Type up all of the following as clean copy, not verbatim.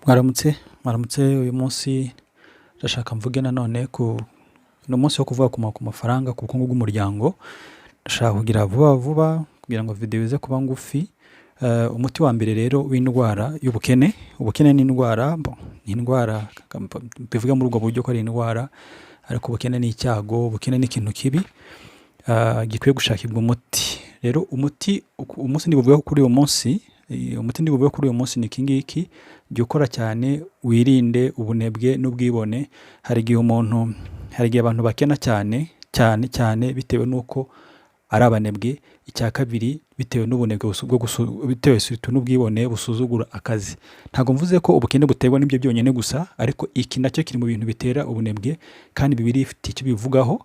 Mwaramutse uyu munsi ndashaka mvuge nanone ni umunsi wo kuvuga ku mafaranga, ku bukungu bw'umuryango. Ndashaka kugira vuba kugira ngo video ize kuba ngufi. Umuti wa mbere rero w'indwara y'ubukene. Ubukene ni indwara, ni indwara bivuga muri ubwo buryo ko ari indwara, ariko ubukene ni icyago, ubukene ni ikintu kibi gikwiye gushakirwa umuti. Rero umunsi ndibuvuga kuri uyu munsi, ni iki ngiki: jya ukora cyane, wirinde ubunebwe n'ubwibone. Hari igihe abantu bakena cyane bitewe n'uko ari abanebwe. Icya kabiri, bitewe n'ubunebwe bitewe n'ubwibone busuzugura akazi. Ntabwo mvuze ko ubukene buterwa n'ibyo byonyine gusa, ariko iki nacyo kiri mu bintu bitera ubunebwe, kandi Bibiliya ifite icyo bivugaho.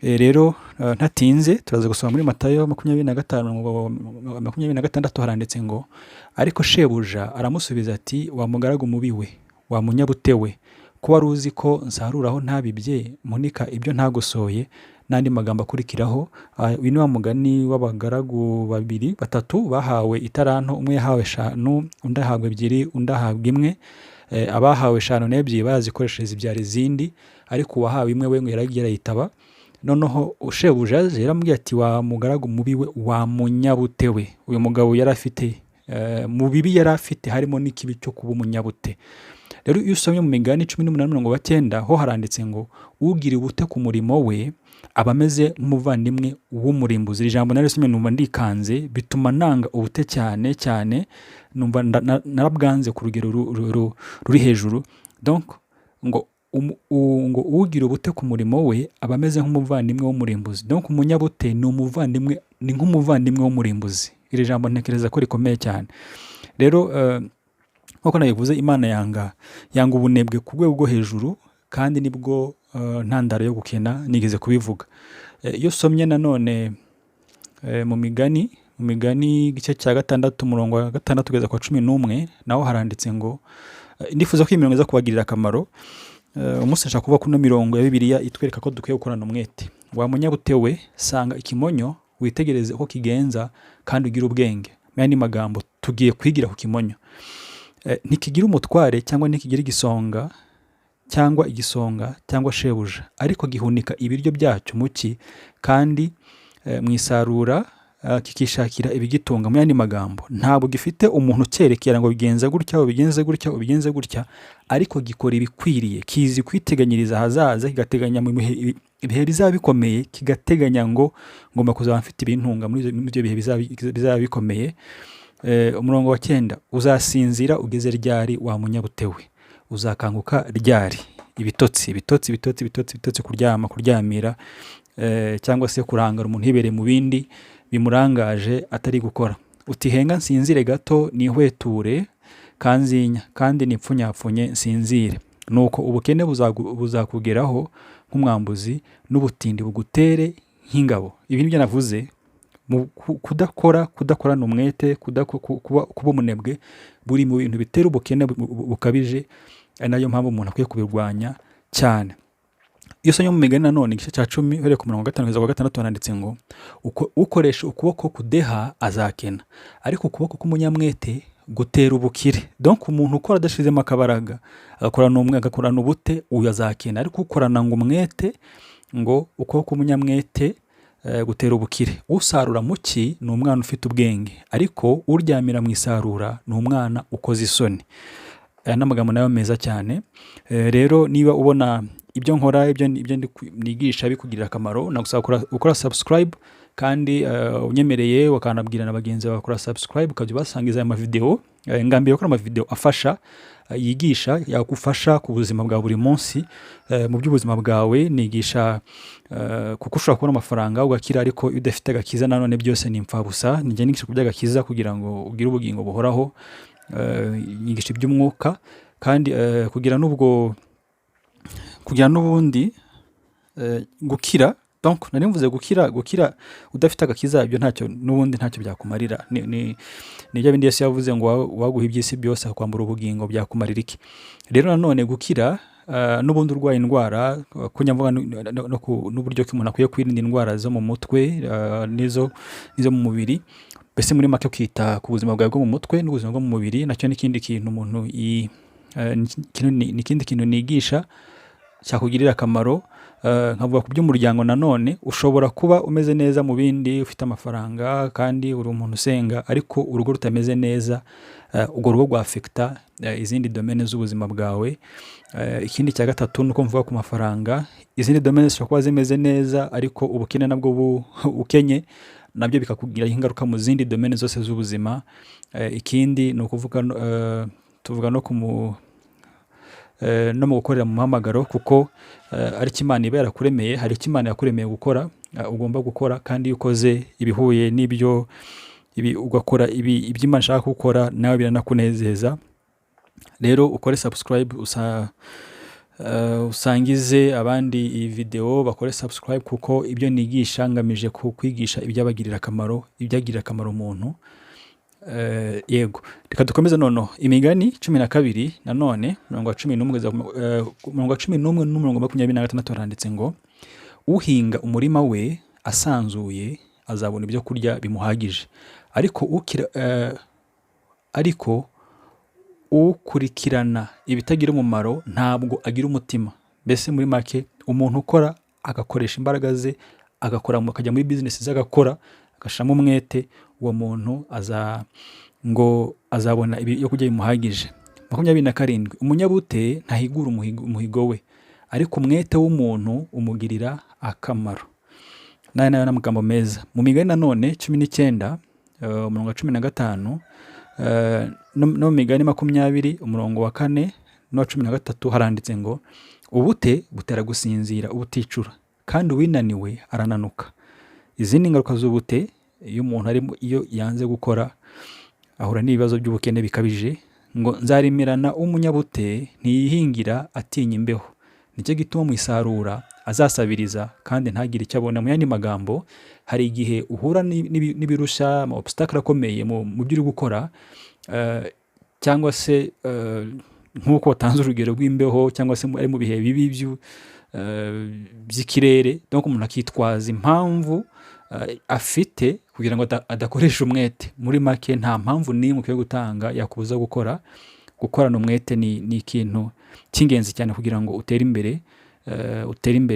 Rero ntatinze turaza gusoma muri Matayo 25:26 haranditse ngo: ariko shebuja aramusubiza ati, wa mugaragu mubi we, wa munyabute we, ko wari uzi ko nsaruraho ntabibye, munika ibyo ntagosoye. N'andi magambo akurikiraho. Uyu ni wa mugani w'abagaragu batatu bahawe itaranto. Umwe yahawe 5, undi ahabwa 2, undi ahabwa 1. Abahawe 5 n'ebyiri barazikoreshereza ibyara izindi, ariko uwahawe 1 we ngo yaragiye arayitaba. Noneho shebuja yaramubwiye ati, wa mugaragu mubi we, wa munyabute we. Uyu mugabo yari afite mu bibi yari afite harimo n'ikibi cyo kuba umunyabute. Rero iyo usomye mu Migani 18:9 ho haranditse ngo: ugira ubute ku murimo we aba ameze nk'umuvandimwe w'umurimbuzi. Iri jambo narisomye numva ndikanze, bituma nanga ubute cyane, numva narabwanze ku rugero ruri hejuru. Donc ngo ugira ubute ku murimo we aba ameze nk'umuvandimwe w'umurimbuzi. Donc umunyabute ni nk'umuvandimwe w'umurimbuzi. Iri jambo ntekereza ko rikomeye cyane. Rero nk'uko nabivuze, Imana yanga ubunebwe ku rwego rwo hejuru, kandi nibwo ntandaro yo gukena nigeze kubivuga. Iyo usomye nanone mu Migani igice cya 6 umurongo wa 6 kugeza kwa 11 naho haranditse ngo: ndifuza ko iyi mirongo iza kubagirira akamaro. Umunsi nshaka kuvuga kuno mirongo ya Bibiliya itwereka ko dukwiye gukorana umwete. Wa munyabute we, sanga ikimonyo witegereze uko kigenza, kandi ugire ubwenge. N'andi magambo tugiye kwigira ku kimonyo. Ntikigira umutware cyangwa ntikigira igisonga cyangwa shebuja, ariko gihunika ibiryo byacyo muki, kandi mu isarura kikishakira ibigitunga. Mu yandi magambo, ntabwo gifite umuntu cyerekera ngo bigenze ubigenze gutya, ariko gikora ibikwiriye, kizi kwiteganyiriza ahazaza, kigateganya mu ibihe bizaba bikomeye, kigateganya ngo ngomba kuzaba mfite ibintunga muri ibyo bihe bizaba bikomeye. Umurongo wa 9: uzasinzira ugeze ryari, wa munyabute we? Uzakanguka ryari? Ibitotsi, kuryamira cyangwa se kurangara umuntu hibereye mu bindi bimurangaje atari gukora. Utihenga nsinzire gato, nihweture kanzinya, kandi nipfunyapfunye nsinzire. Nuko ubukene buzakugeraho nk'umwambuzi, n'ubutindi bugutere nk'ingabo. Ibi nibyo navuze. Kudakorana umwete, kuba umunebwe, buri mu bintu bitera ubukene bukabije. Ari nayo mpamvu umuntu akwiye kubirwanya cyane. Iyo usomye mu Migani nanone igice cya 10 uhereye ku murongo wa 5 kugeza ku wa 6 handitse ngo: ukoresha ukuboko kudeha azakena, ariko ukuboko k'umunyamwete gutera ubukire. Donc umuntu ukora adashizemo akabaraga, agakorana ubute, uyu azakena. Ariko ukorana ngo umwete, ngo ukuboko k'umunyamwete gutera ubukire. Usarura muki ni umwana ufite ubwenge, ariko uryamira mu isarura ni umwana ukoze isoni. Aya ni amagambo nayo meza cyane. Rero niba ubona ibyo nkora, ibyo nigisha bikugirira akamaro, nagusaba ukora subscribe, kandi unyemereye wakanabwira na bagenzi bawe bakora subscribe, ukajya basangiza aya mavideo. Ngambiye gukora amavideo afasha, yigisha, yagufasha ku buzima bwa buri munsi. Mu by'ubuzima bwawe nigisha kuko ushobora kubona amafaranga ugakira, ariko iyo udafite agakiza nanone byose ni impfabusa. Nijye nigisha ku by'agakiza kugira ngo ugire ubugingo buhoraho. Nyigisha iby'umwuka, kandi kugira n'ubundi gukira. Donc nari mvuze gukira udafite agakiza, ibyo n'ubundi ntacyo byakumarira. Ni bya bindi Yesu yavuze ngo waguha iby'isi byose akwambura ubugingo, byakumarira iki? Rero nanone gukira n'ubundi urwaye indwara, kunyamvuga n'uburyo ko umuntu akwiye kwirinda indwara zo mu mutwe n'izo mu mubiri. Mbese muri make kwita ku buzima bwawe bwo mu mutwe n'ubuzima bwo mu mubiri, nacyo n'ikindi kintu umuntu ni ikindi kintu nigisha cyakugirira akamaro. Nkavuga ku by'umuryango nanone, ushobora kuba umeze neza mu bindi, ufite amafaranga kandi uri umuntu usenga, ariko urugo rutameze neza, urwo rugo rwafekita izindi domene z'ubuzima bwawe. Ikindi cya gatatu ni uko mvuga ku mafaranga, izindi domene zishobora kuba zimeze neza ariko ubukene nabwo ukenye nabyo bikakugiraho ingaruka mu zindi domene zose z'ubuzima. Ikindi ni ukuvuga tuvuga no mu gukorera mu muhamagaro, kuko ari Imana iba yarakuremeye, hari icyo Imana yakuremeye gukora, ugomba gukora, kandi iyo ukoze ibihuye n'ibyo ugakora ibyo Imana ishaka gukora, nawe biranakunezeza. Rero ukore subscribe, usangize abandi iyi video, bakore subscribe, kuko ibyo nigisha ngamije kwigisha ibyabagirira akamaro, ibyagirira akamaro umuntu. Yego, reka dukomeze noneho Imigani 12 nanone 11 n'umurongo 26 haranditse ngo, uhinga umurima we asanzuye azabona ibyo kurya bimuhagije, ariko ukurikirana ibitagira umumaro ntabwo agira umutima. Mbese muri make, umuntu ukora agakoresha imbaraga ze, akajya muri business ze, agakora agashiramo umwete, uwo muntu azabona ibyo kurya bimuhagije. 27 umunyabute ntahigura umuhigo we, ariko umwete w'umuntu umugirira akamaro. Nayo n'amagambo meza. Mu Migani nanone 19 umurongo 15 no mu Migani 20 umurongo wa 4 no 13 haranditse ngo, ubute butera gusinzira ubuticura, kandi uwinaniwe arananuka. Izindi ngaruka z'ubute, iyo yanze gukora, ahura n'ibibazo by'ubukene bikabije. Ngo nzarimirana umunyabute ntiyihingira atinya imbeho, nicyo gituma mu isarura azasabiriza kandi ntagire icyo abona. Mu yandi magambo, hari igihe uhura n'ibirusha, ama obstacle akomeye mu byo uri gukora, cyangwa se nk'uko watanze urugero rw'imbeho, cyangwa se ari mu bihe bibi by'ikirere, donc umuntu akitwaza impamvu afite kugira ngo adakoresha umwete. Muri make, nta mpamvu n'imwe ukwiye gutanga yakubuza gukora. Gukorana umwete ni ikintu cy'ingenzi cyane kugira ngo utere imbere,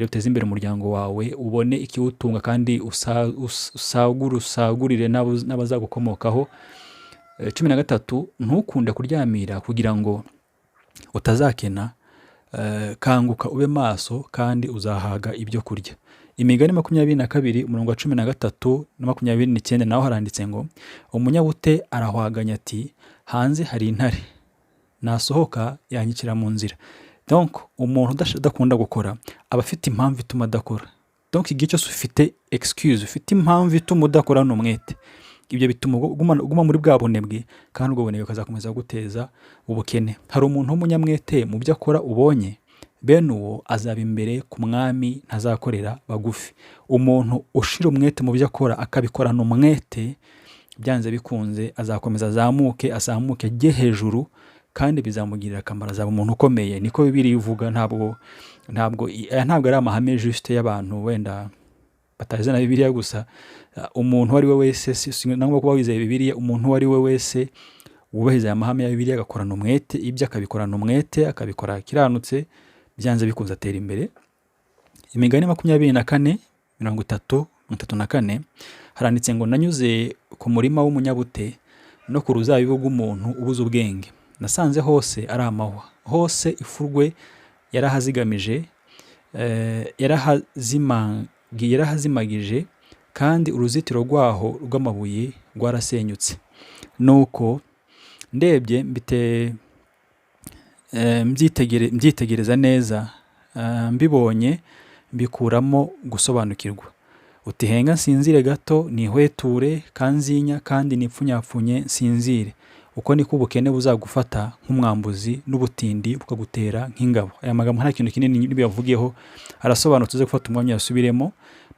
uteze imbere umuryango wawe, ubone ikiwutunga, kandi usagurire n'abazagukomokaho. 13 ntukunde kuryamira kugira ngo utazakena, kanguka ube maso kandi uzahaga ibyo kurya. Imigani 22 umurongo wa 13 na 29 naho haranditse ngo, umunyabute arahwaganya ati, hanze hari intare, nasohoka yanyicira mu nzira. Donc umuntu udakunda gukora aba afite impamvu ituma adakora. Donc igihe cyose ufite excuse, ufite impamvu ituma udakora n'umwete, ibyo bituma uguma muri bwa bunebwe, kandi ubwo bunebwe bukazakomeza guteza ubukene. Hari umuntu w'umunyamwete mu byo akora ubonye, bene uwo azaba imbere ku mwami, ntazakorera bagufi. Umuntu ushira umwete mu byo akora, akabikorana umwete, byanze bikunze azakomeza azamuke ajye hejuru, kandi bizamugirira akamaro, azaba umuntu ukomeye. Niko Bibiliya ivuga. Ntabwo ari amahame juste y'abantu wenda batazi na Bibiliya gusa. Umuntu uwo ari we wese, nangwa kuba wizeye Bibiliya, umuntu uwo ari we wese wubahiriza aya mahame ya Bibiliya, agakorana umwete, ibyo akabikorana umwete, akabikora akiranutse, byanze bikunze atera imbere. Imigani 24 34 haranditse ngo, nanyuze ku murima w'umunyabute no ku ruzabibu rw'umuntu ubuze ubwenge, nasanze hose ari amahwa, hose ifurwe yarahazimagije, kandi uruzitiro rwaho rw'amabuye rwarasenyutse. Nuko ndebye mbyitegereza neza, mbibonye mbikuramo gusobanukirwa. Uti henga nsinzire gato, nihweture, kanzinya kandi nipfunyapfunye nsinzire. Uko niko ubukene buzagufata nk'umwambuzi, n'ubutindi bukagutera nk'ingabo. Aya magambo nta kintu kinini nibiyavugeho, arasobanutse, uze gufata umwanya yasubiremo.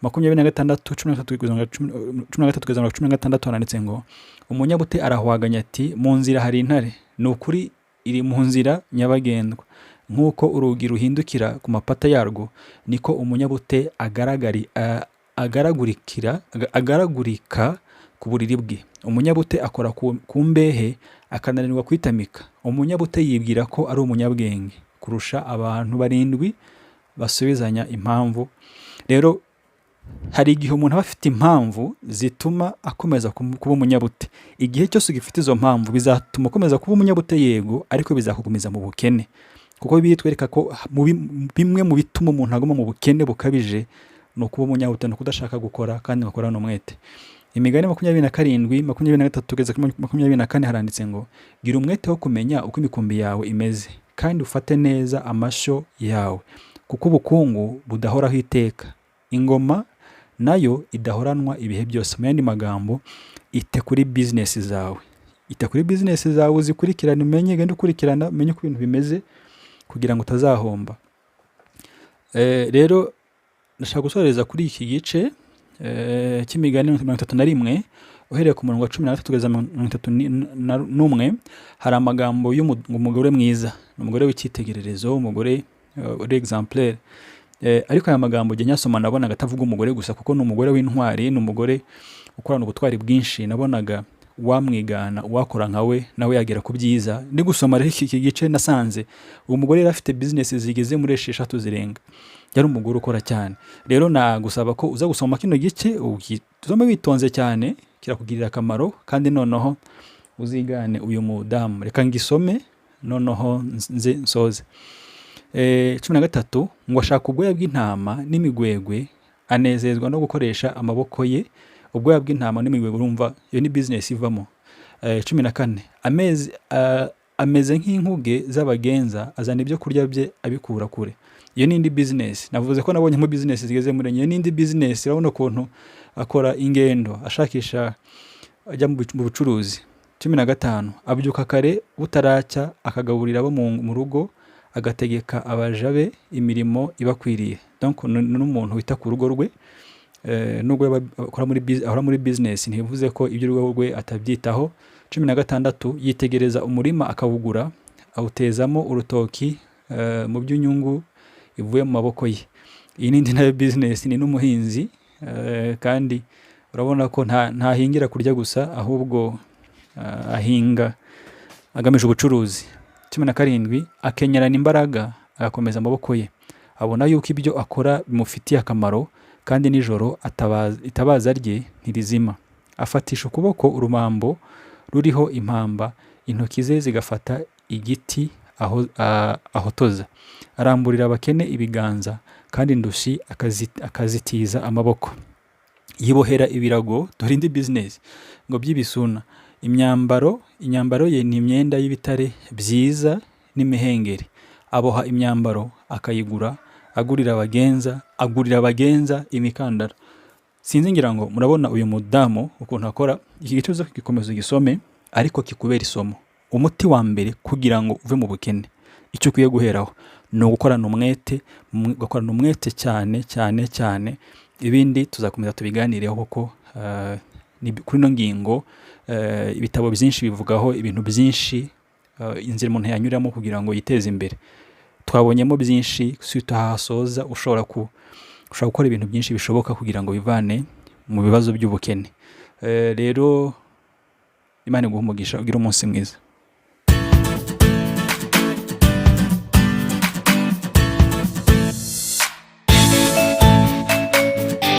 26 haranditse ngo, umunyabute arahwaganya ati, mu nzira hari intare, ni ukuri iri mu nzira nyabagendwa. Nk'uko urugi ruhindukira ku mapata yarwo, niko umunyabute agaragurika ku buriri bwe. Umunyabute akora ku mbehe, akananirwa kwitamika. Umunyabute yibwira ko ari umunyabwenge kurusha abantu 7 basubizanya impamvu. Rero hari igihe umuntu aba afite impamvu zituma akomeza kuba umunyabute. Igihe cyose ugifite izo mpamvu bizatuma ukomeza kuba umunyabute, yego, ariko bizakugumiza mu bukene, kuko bitwereka ko bimwe mu bituma umuntu aguma mu bukene bukabije ni ukuba umunyabute, ni ukudashaka gukora kandi bakorana umwete. Imigani 27, 23 kugeza kuri 24 haranditse ngo gira umwete wo kumenya uko imikumbi yawe imeze, kandi ufate neza amashyo yawe, kuko ubukungu budahoraho iteka, ingoma nayo idahoranwa ibihe byose. Mu yandi magambo, ite kuri business zawe, uzikurikirane, umenye, genda ukurikirana, umenye uko ibintu bimeze kugira ngo utazahomba. Rero ndashaka gusoreza kuri iki gice cy'imigani 31, uhereye ku murongo wa 13 kugeza 31. Hari amagambo y'umugore mwiza, umugore w'icyitegererezo, umugore uri exemplaire. Ariko aya magambo jye nyasoma nabonaga atavuga umugore gusa, kuko ni umugore w'intwari, ni umugore ukorana ubutwari bwinshi. Nabonaga wamwigana, uwakora nkawe nawe yagera ku byiza. Ndi gusoma rero iki gice nasanze uwo mugore yari afite business zigeze muri 6 zirenga. Yari umugore ukora cyane. Rero nagusaba ko uza gusoma kino gice uzome witonze cyane, kirakugirira akamaro, kandi noneho uzigane uyu mudamu. Reka ngisome noneho nze nsoze. 13 ngo ashaka ubwoya bw'intama n'imigwegwe, anezezwa no gukoresha amaboko ye. Ubwoya bw'intama n'imigwegwe, urumva iyo ni business ivamo. 14 ameze nk'inkuge z'abagenza, azana ibyo kurya bye abikura kure. Iyo ni indi business. Navuze ko nabonye mu business zigeze muri iyo ni indi business. Urabona ukuntu akora ingendo ashakisha ajya mu bucuruzi. 15 abyuka kare butaracya, akagaburira abo mu rugo, agategeka abajabe imirimo ibakwiriye. Donc n'umuntu wita ku rugo rwe, nubwo akora muri business, ntibivuze ko ibyo urugo rwe atabyitaho. 16 yitegereza umurima akawugura, awutezamo urutoki mu by'inyungu ivuye mu maboko ye. Iyi ni indi nayo business, ni n'umuhinzi, kandi urabona ko ntahingira kurya gusa, ahubwo ahinga agamije ubucuruzi. 17 akenyerana imbaraga, agakomeza amaboko ye, abona yuko ibyo akora bimufitiye akamaro, kandi nijoro itabaza rye ntirizima. Afatisha ukuboko urumambo ruriho impamba, intoki ze zigafata igiti ahotoza. Aramburira abakene ibiganza, kandi indushyi akazitiza amaboko. Yibohera ibirago, dore indi business, ngo by'ibisuna. Imyambaro ye ni imyenda y'ibitare byiza n'imihengeri. Aboha imyambaro akayigura, agurira abagenza imikandara. Sinzi, ngira ngo murabona uyu mudamu ukuntu akora. Iki gice uza gikomeza gisome, ariko kikubera isomo. Umuti wa mbere kugira ngo uve mu bukene, icyo ukwiye guheraho ni ugukorana umwete cyane cyane cyane. Ibindi tuzakomeza tubiganireho, kuko kuri ino ngingo ibitabo byinshi bivugaho ibintu byinshi, inzira umuntu yanyuramo kugira ngo yiteze imbere. Twabonyemo byinshi, si utahasoza ushobora gukora ibintu byinshi bishoboka kugira ngo bivane mu bibazo by'ubukene. Rero Imana iguhe umugisha, ugire umunsi mwiza.